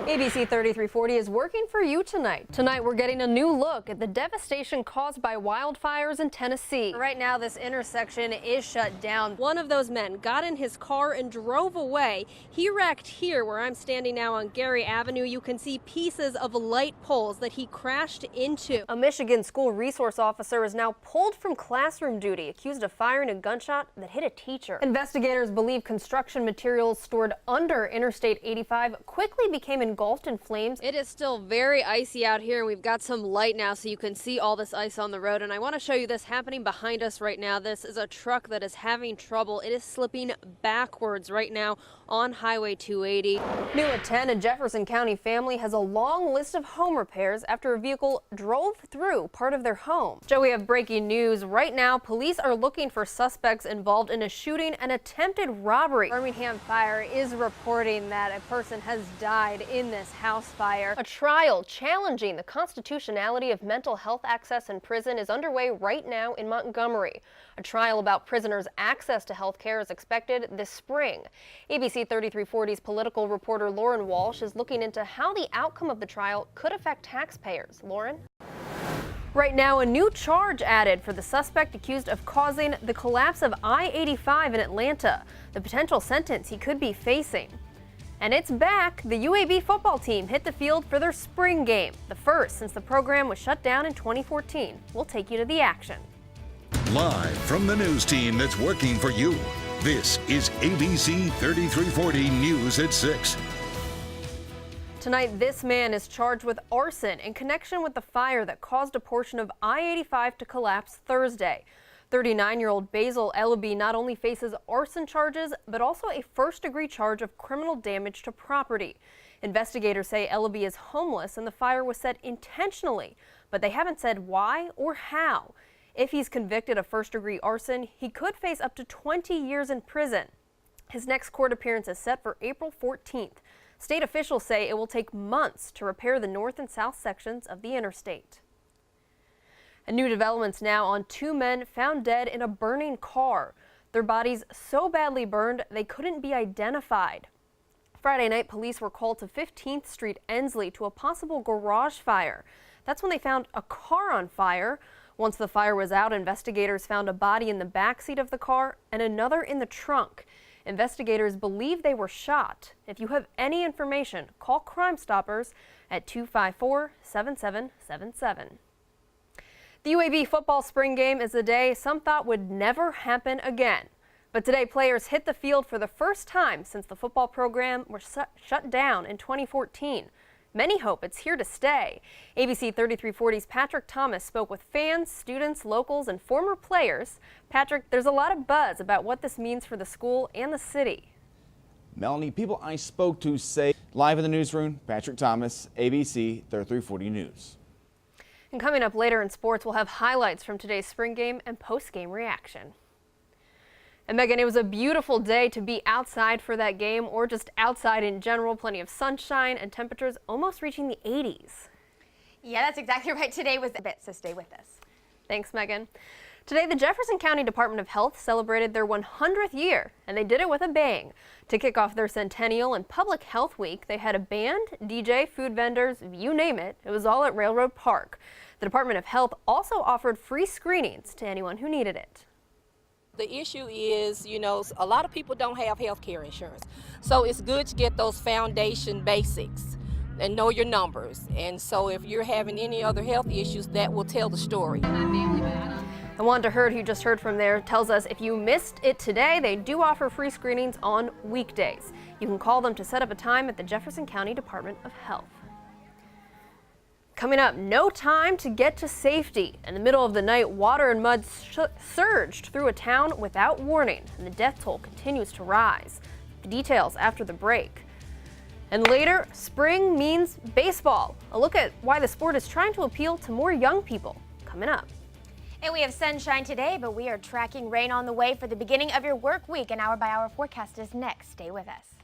ABC 3340 is working for you tonight. Tonight we're getting a new look at the devastation caused by wildfires in Tennessee. Right now this intersection is shut down. One of those men got in his car and drove away. He wrecked here where I'm standing now on Gary Avenue. You can see pieces of light poles that he crashed into. A Michigan school resource officer is now pulled from classroom duty, accused of firing a gunshot that hit a teacher. Investigators believe construction materials stored under Interstate 85 quickly became engulfed in flames. It is still very icy out here, and we've got some light now so you can see all this ice on the road. And I want to show you this happening behind us right now. This is a truck that is having trouble. It is slipping backwards right now on Highway 280. New at 10, a Jefferson County family has a long list of home repairs after a vehicle drove through part of their home. Joe, we have breaking news. Right now, police are looking for suspects involved in a shooting and attempted robbery. Birmingham Fire is reporting that a person has died in this house fire. A trial challenging the constitutionality of mental health access in prison is underway right now in Montgomery. A trial about prisoners' access to health care is expected this spring. ABC 3340's political reporter Lauren Walsh is looking into how the outcome of the trial could affect taxpayers. Lauren? Right now, a new charge added for the suspect accused of causing the collapse of I-85 in Atlanta. The potential sentence he could be facing. And it's back. The UAB football team hit the field for their spring game, the first since the program was shut down in 2014. We'll take you to the action. Live from the news team that's working for you, this is ABC 3340 News at 6. Tonight, this man is charged with arson in connection with the fire that caused a portion of I-85 to collapse Thursday. 39-year-old Basil Ellaby not only faces arson charges, but also a first-degree charge of criminal damage to property. Investigators say Ellaby is homeless and the fire was set intentionally, but they haven't said why or how. If he's convicted of first-degree arson, he could face up to 20 years in prison. His next court appearance is set for April 14th. State officials say it will take months to repair the north and south sections of the interstate. And new developments now on two men found dead in a burning car. Their bodies so badly burned they couldn't be identified. Friday night, police were called to 15th Street, Ensley, to a possible garage fire. That's when they found a car on fire. Once the fire was out, investigators found a body in the backseat of the car and another in the trunk. Investigators believe they were shot. If you have any information, call Crime Stoppers at 254-7777. The UAB football spring game is a day some thought would never happen again. But today, players hit the field for the first time since the football program was shut down in 2014. Many hope it's here to stay. ABC 3340's Patrick Thomas spoke with fans, students, locals, and former players. Patrick, there's a lot of buzz about what this means for the school and the city. Melanie, people I spoke to say, live in the newsroom, Patrick Thomas, ABC 3340 News. And coming up later in sports, we'll have highlights from today's spring game and post-game reaction. And Megan, it was a beautiful day to be outside for that game or just outside in general. Plenty of sunshine and temperatures almost reaching the 80s. Yeah, that's exactly right. Today was a bit, so stay with us. Thanks, Megan. Today, the Jefferson County Department of Health celebrated their 100th year, and they did it with a bang. To kick off their centennial and Public Health Week, they had a band, DJ, food vendors, you name it. It was all at Railroad Park. The Department of Health also offered free screenings to anyone who needed it. The issue is, a lot of people don't have health care insurance. So it's good to get those foundation basics and know your numbers. And so if you're having any other health issues, that will tell the story. And Wanda Hurd, who you just heard from there, tells us if you missed it today, they do offer free screenings on weekdays. You can call them to set up a time at the Jefferson County Department of Health. Coming up, no time to get to safety. In the middle of the night, water and mud surged through a town without warning, and the death toll continues to rise. The details after the break. And later, spring means baseball. A look at why the sport is trying to appeal to more young people. Coming up. And we have sunshine today, but we are tracking rain on the way for the beginning of your work week. An hour-by-hour forecast is next. Stay with us.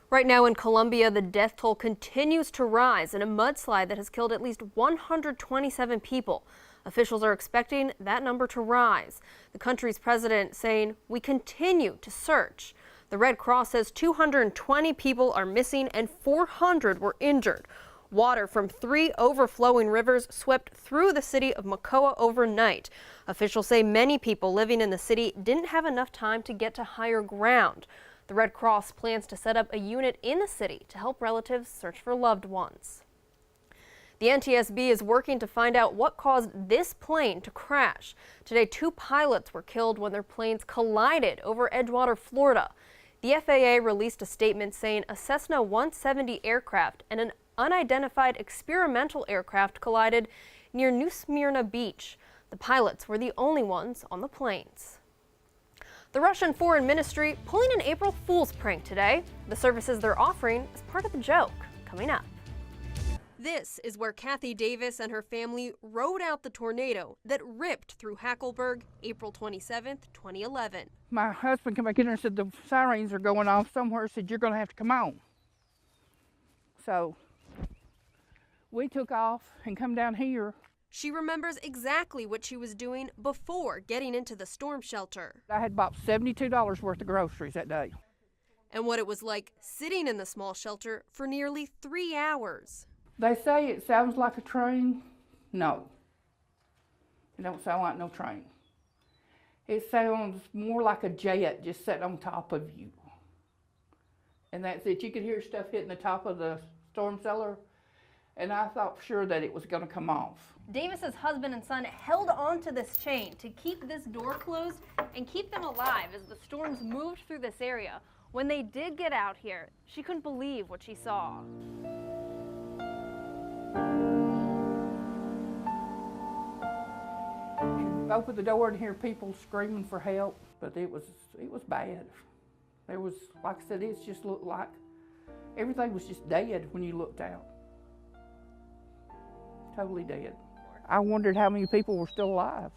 Right now in Columbia, the death toll continues to rise in a mudslide that has killed at least 127 people. Officials are expecting that number to rise. The country's president saying, "We continue to search." The Red Cross says 220 people are missing and 400 were injured. Water from 3 overflowing rivers swept through the city of Macoa overnight. Officials say many people living in the city didn't have enough time to get to higher ground. The Red Cross plans to set up a unit in the city to help relatives search for loved ones. The NTSB is working to find out what caused this plane to crash. Today, 2 pilots were killed when their planes collided over Edgewater, Florida. The FAA released a statement saying a Cessna 170 aircraft and an unidentified experimental aircraft collided near New Smyrna Beach. The pilots were the only ones on the planes. The Russian Foreign Ministry pulling an April Fool's prank today. The services they're offering is part of the joke. Coming up. This is where Kathy Davis and her family rode out the tornado that ripped through Hackleburg April 27, 2011. My husband came back in there and said the sirens are going off somewhere, said you're going to have to come on. So we took off and come down here. She remembers exactly what she was doing before getting into the storm shelter. I had bought $72 worth of groceries that day. And what it was like sitting in the small shelter for nearly 3 hours. They say it sounds like a train. No, it don't sound like no train. It sounds more like a jet just sitting on top of you. And that's it. You could hear stuff hitting the top of the storm cellar, and I thought for sure that it was going to come off. Davis's husband and son held on to this chain to keep this door closed and keep them alive as the storms moved through this area. When they did get out here, she couldn't believe what she saw. You open the door and hear people screaming for help, but it was bad. There was, like I said, it just looked like everything was just dead when you looked out. Totally dead. I wondered how many people were still alive.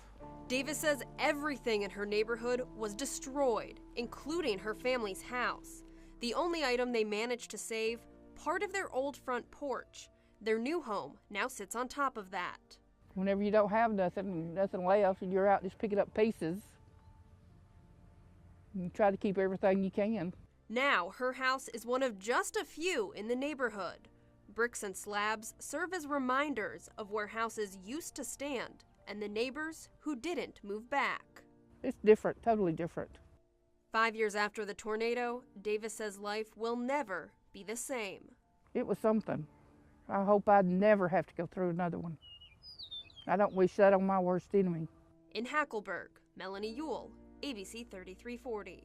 Davis says everything in her neighborhood was destroyed, including her family's house. The only item they managed to save, part of their old front porch. Their new home now sits on top of that. Whenever you don't have nothing left and you're out just picking up pieces, you try to keep everything you can. Now her house is one of just a few in the neighborhood. Bricks and slabs serve as reminders of where houses used to stand and the neighbors who didn't move back. It's different, totally different. 5 years after the tornado, Davis says life will never be the same. It was something. I hope I'd never have to go through another one. I don't wish that on my worst enemy. In Hackleburg, Melanie Yuill, ABC 3340.